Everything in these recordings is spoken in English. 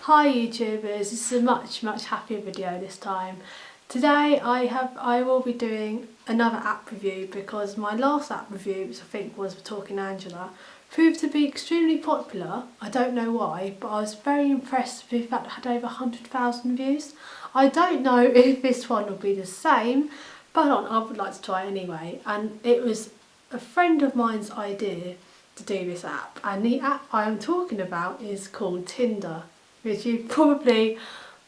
Hi YouTubers, this is a much happier video this time. Today I will be doing another app review because my last app review, which I think was for Talking Angela, proved to be extremely popular. I don't know why, but I was very impressed with the fact it had over 100,000 views. I don't know if this one will be the same, but I would like to try it anyway. And it was a friend of mine's idea to do this app, and the app I am talking about is called Tinder, which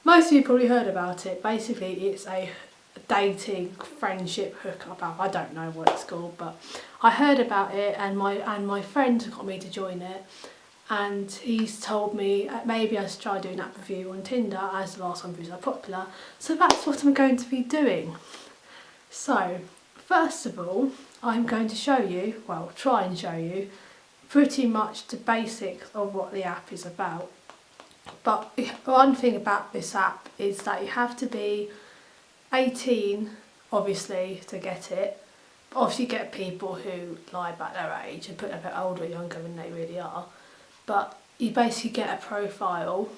most of you probably heard about it. Basically it's a dating friendship hookup app. I don't know what it's called, but I heard about it and my friend got me to join it, and he's told me maybe I should try doing an app review on Tinder as the last one was so popular, so that's what I'm going to be doing. So first of all, I'm going to show you, well try and show you, pretty much the basics of what the app is about. But one thing about this app is that you have to be 18 obviously to get it. But obviously you get people who lie about their age and put them a bit older or younger than they really are. But you basically get a profile,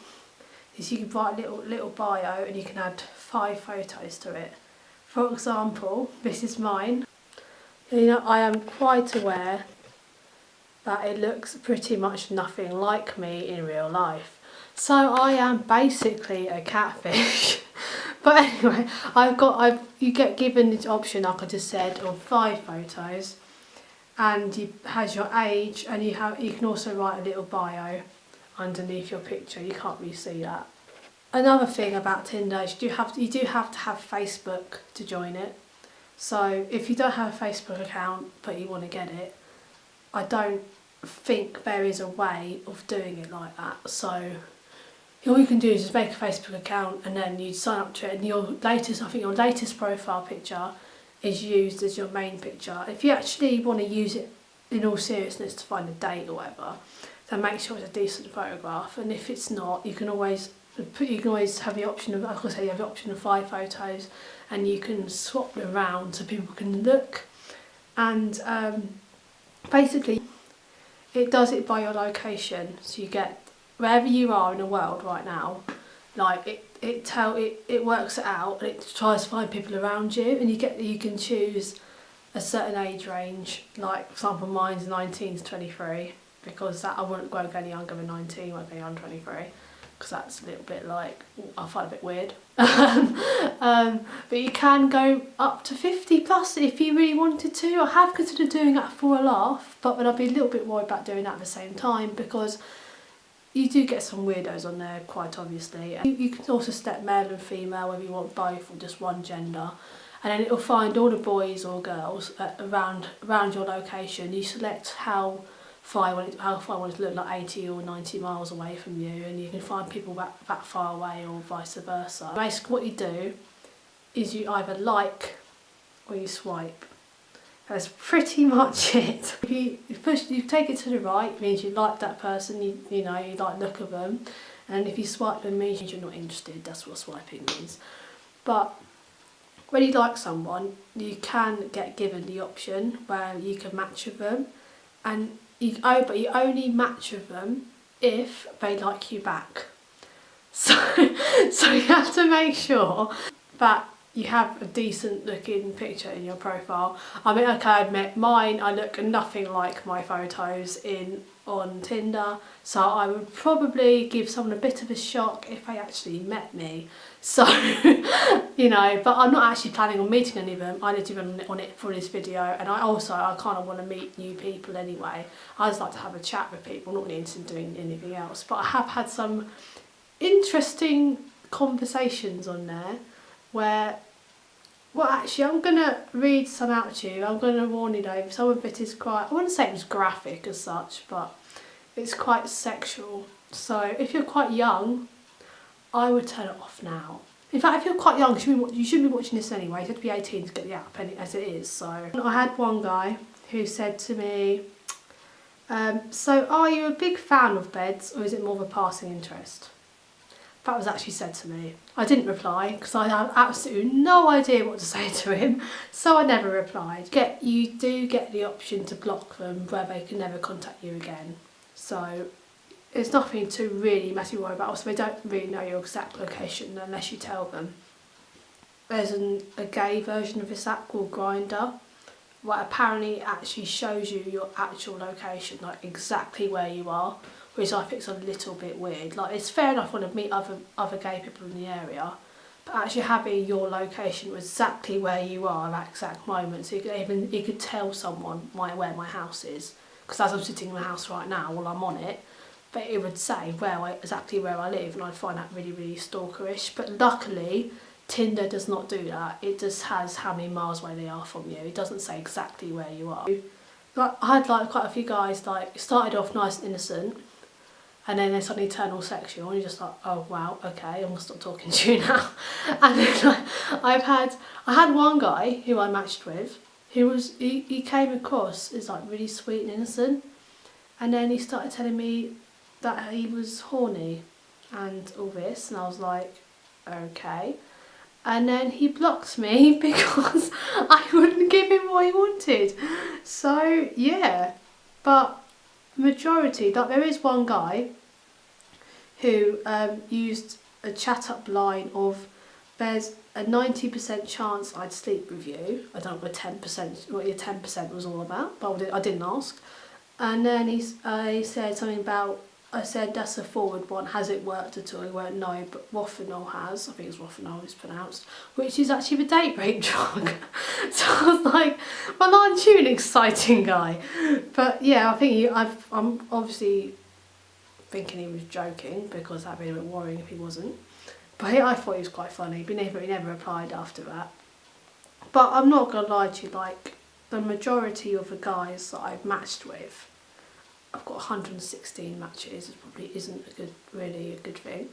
is you can write a little bio and you can add 5 photos to it. For example, this is mine. You know, I am quite aware that it looks pretty much nothing like me in real life. So I am basically a catfish. But anyway, you get given this option, like I just said, of 5 photos, and it has your age, and you can also write a little bio underneath your picture. You can't really see that. Another thing about Tinder is you do have to have Facebook to join it. So if you don't have a Facebook account but you want to get it, I don't think there is a way of doing it like that. So all you can do is just make a Facebook account and then you sign up to it, and your latest profile picture is used as your main picture. If you actually want to use it in all seriousness to find a date or whatever, then make sure it's a decent photograph. And if it's not, you can always have the option of, like I say, you have the option of 5 photos, and you can swap them around so people can look. And basically it does it by your location, so you get wherever you are in the world right now, like it works it out and it tries to find people around you, and you can choose a certain age range. Like for example, mine's 19 to 23, because I won't go any younger than 19, won't go under 23, because that's a little bit like, I find it a bit weird. But you can go up to 50 plus if you really wanted to. I have considered doing that for a laugh, but then I'd be a little bit worried about doing that at the same time, because you do get some weirdos on there, quite obviously. You can also set male and female, whether you want both or just one gender, and then it'll find all the boys or girls around your location. You select how far I want it to look, like 80 or 90 miles away from you, and you can find people that far away or vice versa. Basically what you do is you either like or you swipe. That's pretty much it. If you take it to the right, it means you like that person, you like the look of them, and if you swipe them, it means you're not interested. That's what swiping means. But when you like someone, you can get given the option where you can match with them, and but you only match with them if they like you back. So you have to make sure that you have a decent looking picture in your profile. I mean, okay, I admit mine, I look nothing like my photos on Tinder, so I would probably give someone a bit of a shock if they actually met me. So, you know, but I'm not actually planning on meeting any of them. I literally went on it for this video, and I kind of want to meet new people anyway. I just like to have a chat with people, not really interested in doing anything else. But I have had some interesting conversations on there where, well actually I'm going to read some out to you. I'm going to warn you though, some of it is quite, I wouldn't say it was graphic as such, but it's quite sexual. So if you're quite young, I would turn it off now. In fact, if you're quite young, you shouldn't be watching this anyway. You have to be 18 to get the app as it is. So I had one guy who said to me, so are you a big fan of beds, or is it more of a passing interest? That was actually said to me. I didn't reply because I had absolutely no idea what to say to him, so I never replied. You do get the option to block them where they can never contact you again. So it's nothing to really massively worry about. Also, they don't really know your exact location unless you tell them. There's a gay version of this app called Grindr, where apparently it actually shows you your actual location, like exactly where you are, which I think is a little bit weird. Like, it's fair enough when I meet other gay people in the area, but actually having your location exactly where you are at that exact moment, so you could tell someone where my house is, because as I'm sitting in my house right now while I'm on it, but it would say exactly where I live, and I'd find that really, really stalkerish. But luckily, Tinder does not do that. It just has how many miles away they are from you. It doesn't say exactly where you are. Like, I had quite a few guys, it started off nice and innocent, and then they suddenly turn all sexual, and you're just like, oh wow, okay, I'm gonna stop talking to you now. And then I had one guy who I matched with, he came across as really sweet and innocent, and then he started telling me that he was horny and all this, and I was like, okay. And then he blocked me because I wouldn't give him what he wanted. So yeah, but majority, there is one guy who used a chat up line of, there's a 90% chance I'd sleep with you. I don't know what your 10% was all about, but I didn't ask. And then he said something about, I said, that's a forward one, has it worked at all? He went, no, but Rothinol has, I think it's Rothinol it's pronounced, which is actually the date rape drug. So I was like, well, aren't you an exciting guy? But yeah, I think I'm obviously thinking he was joking, because that'd be a bit worrying if he wasn't. But I thought he was quite funny, but he never replied after that. But I'm not going to lie to you, the majority of the guys that I've matched with, I've got 116 matches. It probably isn't really a good thing,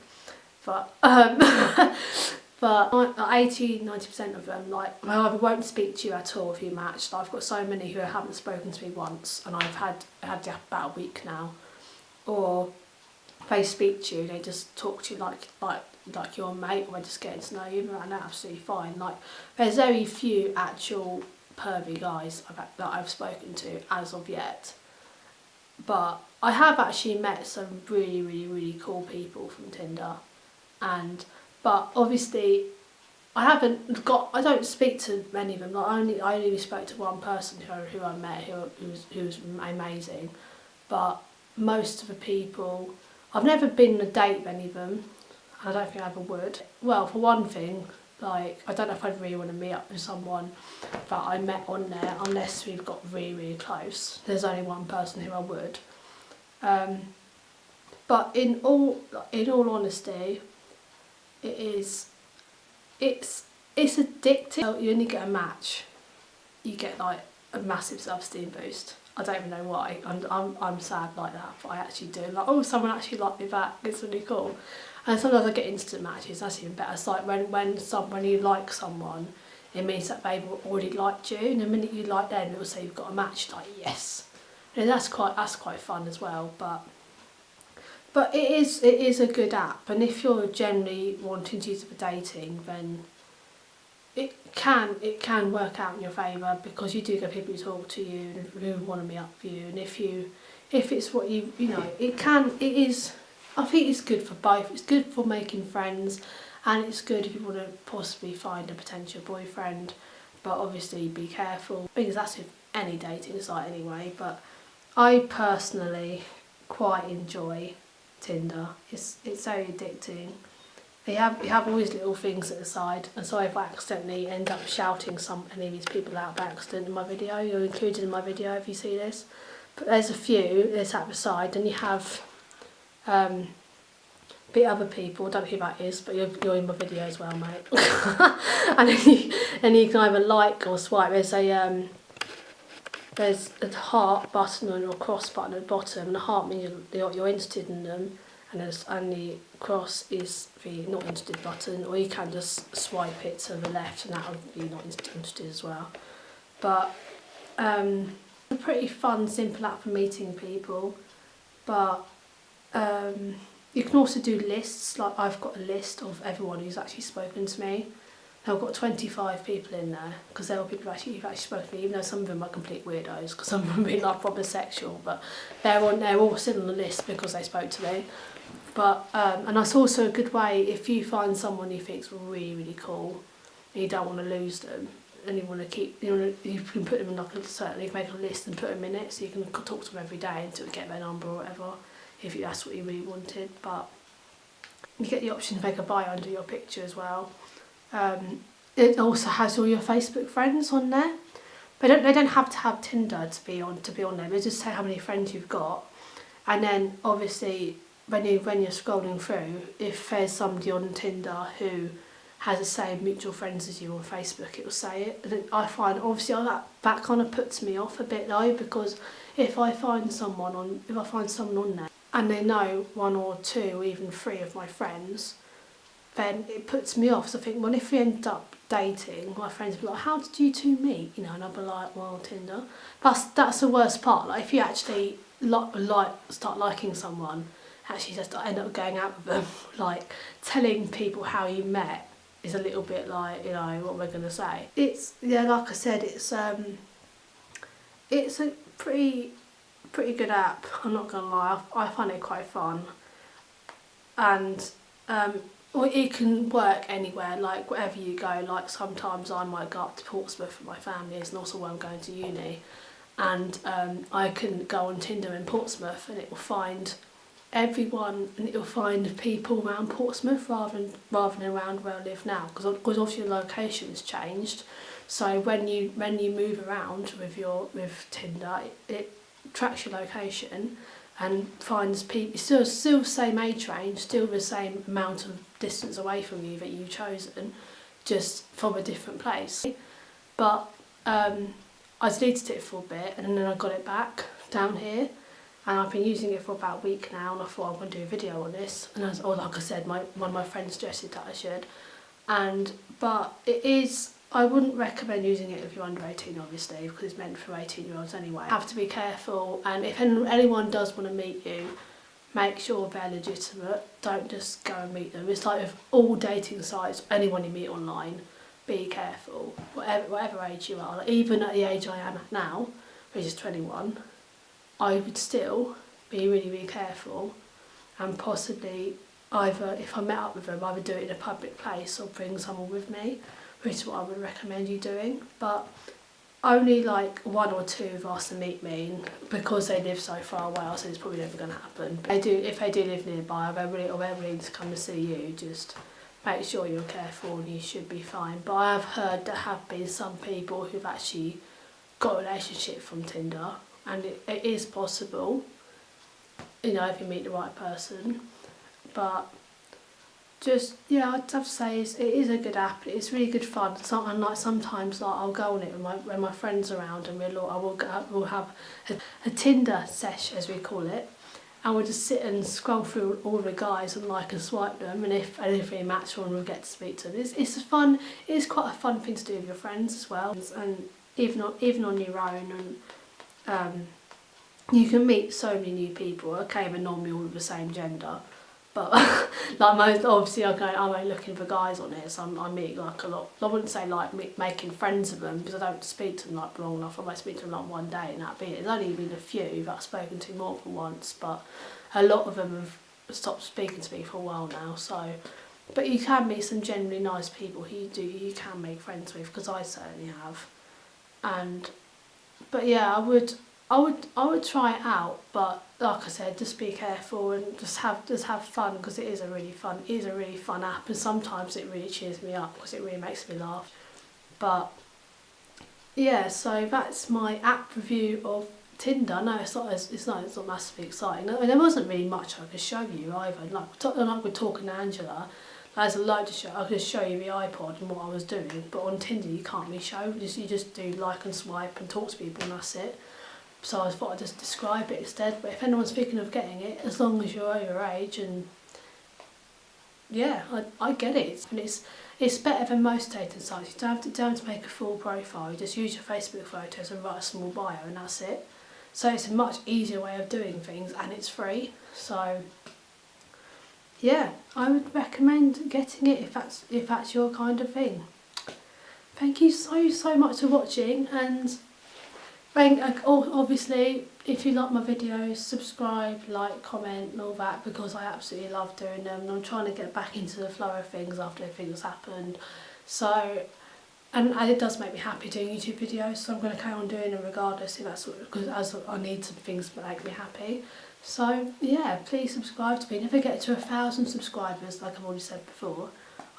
but but 80-90% of them I won't speak to you at all if you match. I've got so many who haven't spoken to me once, and I've had about a week now. Or they speak to you, they just talk to you like you're a mate, or they're just getting to know you, and that's absolutely fine. There's very few actual pervy guys that I've spoken to as of yet. But I have actually met some really, really, really cool people from Tinder, but obviously I don't speak to many of them. I only spoke to one person who I met who was amazing, but most of the people, I've never been on a date with any of them, and I don't think I ever would. Well, for one thing, I don't know if I'd really want to meet up with someone that I met on there unless we've got really, really close. There's only one person who I would. But in all honesty, it's addictive. You only get a match, you get a massive self-esteem boost. I don't even know why. I'm sad like that, but I actually do. Oh, someone actually liked me back. It's really cool. And sometimes I get instant matches. That's even better. It's like when you like someone, it means that they've already liked you, and the minute you like them, it will say you've got a match. Yes, and that's quite fun as well. But it is a good app, and if you're generally wanting to use it for dating, then it can work out in your favour, because you do get people who talk to you and who want to meet up with you, and if it's what you know, I think it's good for both. It's good for making friends, and it's good if you want to possibly find a potential boyfriend, but obviously be careful, because that's with any dating site anyway. But I personally quite enjoy Tinder. It's very addicting. You have all these little things at the side, and so if I accidentally end up shouting any of these people out by accident in my video, you're included in my video if you see this. But there's a few that's at the side, and you have be other people, I don't know who that is, but you're in my video as well, mate. And then you can either like or swipe. There's a heart button or a cross button at the bottom, and the heart means you're interested in them, and the cross is the not interested button, or you can just swipe it to the left and that would be not interested as well. But a pretty fun, simple app for meeting people. But you can also do lists. I've got a list of everyone who's actually spoken to me. I've got 25 people in there, because they're all people you've actually spoken to me, even though some of them are complete weirdos, because some of them are being like proper sexual, but they're all still on the list because they spoke to me. But and that's also a good way if you find someone you think's really, really cool and you don't want to lose them, and you want to keep, you can put them in like certainly you can make a list and put them in it, so you can talk to them every day until you get their number or whatever, if that's what you really wanted. But you get the option to make a bio under your picture as well. It also has all your Facebook friends on there. They don't have to have Tinder to be on there. They just say how many friends you've got, and then obviously when you're scrolling through, if there's somebody on Tinder who has the same mutual friends as you on Facebook, it will say it. And I find obviously that kind of puts me off a bit though, because if I find someone on there and they know 1 or 2 or even 3 of my friends, then it puts me off. So I think, well, if we end up dating, my friends will be like, how did you two meet? You know, and I'll be like, well, Tinder. That's the worst part. Like if you actually start liking someone, actually just end up going out with them, like telling people how you met is a little bit like, you know, what we're gonna say. It's, yeah, like I said, it's a pretty good app. I'm not gonna lie, I find it quite fun, and or it can work anywhere, like wherever you go. Like sometimes I might go up to Portsmouth with my family, and also where I'm going to uni, and I can go on Tinder in Portsmouth and it will find everyone, and it will find people around Portsmouth rather than around where I live now, because obviously the location's changed. So when you move around with Tinder, it tracks your location and finds people still the same age range, still the same amount of distance away from you that you've chosen, just from a different place. But I deleted it for a bit, and then I got it back down here, and I've been using it for about a week now, and I thought I'm going to do a video on this, and like I said, one of my friends suggested that I should, but it is, I wouldn't recommend using it if you're under 18 obviously, because it's meant for 18-year-olds anyway. You have to be careful, and if anyone does want to meet you, make sure they're legitimate, don't just go and meet them. It's like with all dating sites, anyone you meet online, be careful, whatever age you are. Like even at the age I am at now, which is 21, I would still be really, really careful, and possibly either, if I met up with them, either do it in a public place or bring someone with me, which is what I would recommend you doing. But only like 1 or 2 have asked to meet me, and because they live so far away, I said it's probably never going to happen. But if they do live nearby, or they're willing to come and see you, just make sure you're careful and you should be fine. But I have heard there have been some people who've actually got a relationship from Tinder, and it is possible, you know, if you meet the right person. But just, yeah, I'd have to say it is a good app. It's really good fun. And like sometimes like I'll go on it when my friends are around, and we'll have a Tinder sesh, as we call it, and we'll just sit and scroll through all the guys and like and swipe them, and if we match one, we'll get to speak to them. It's quite a fun thing to do with your friends as well, and even on your own, and you can meet so many new people. Okay, they're normally all of the same gender, but like most, obviously I'm only looking for guys on it, so I meet like a lot. I wouldn't say like making friends with them, because I don't speak to them like long enough. I might speak to them like one day and that'd be it. There's only been a few that I've spoken to more than once, but a lot of them have stopped speaking to me for a while now. So, but you can meet some genuinely nice people who you can make friends with, because I certainly have. But yeah, I would try it out, but like I said, just be careful and just have fun, because it is a really fun app, and sometimes it really cheers me up because it really makes me laugh. But yeah, so that's my app review of Tinder. No, it's not massively exciting. I mean, there wasn't really much I could show you either. Like we're talking to Angela, there's a load to show. I could show you the iPod and what I was doing, but on Tinder you can't really show. You just do like and swipe and talk to people, and that's it. So I thought I'd just describe it instead. But if anyone's thinking of getting it, as long as you're over age, and yeah, I get it. And it's better than most dating sites. You don't have to make a full profile. You just use your Facebook photos and write a small bio, and that's it. So it's a much easier way of doing things, and it's free. So yeah, I would recommend getting it if that's your kind of thing. thank you so much for watching, and obviously if you like my videos, subscribe, like, comment and all that, because I absolutely love doing them and I'm trying to get back into the flow of things after everything's happened. So, and it does make me happy doing YouTube videos, so I'm going to carry on doing them regardless, if that's because as I need some things that make me happy. So yeah, please subscribe to me. If I get to 1,000 subscribers, like I've already said before,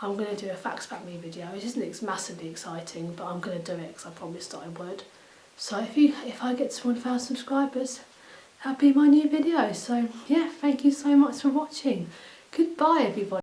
I'm going to do a Facts About Me video. It isn't massively exciting, but I'm going to do it because I promised I would. So if I get to 1,000 subscribers, that'll be my new video. So yeah, thank you so much for watching. Goodbye everybody.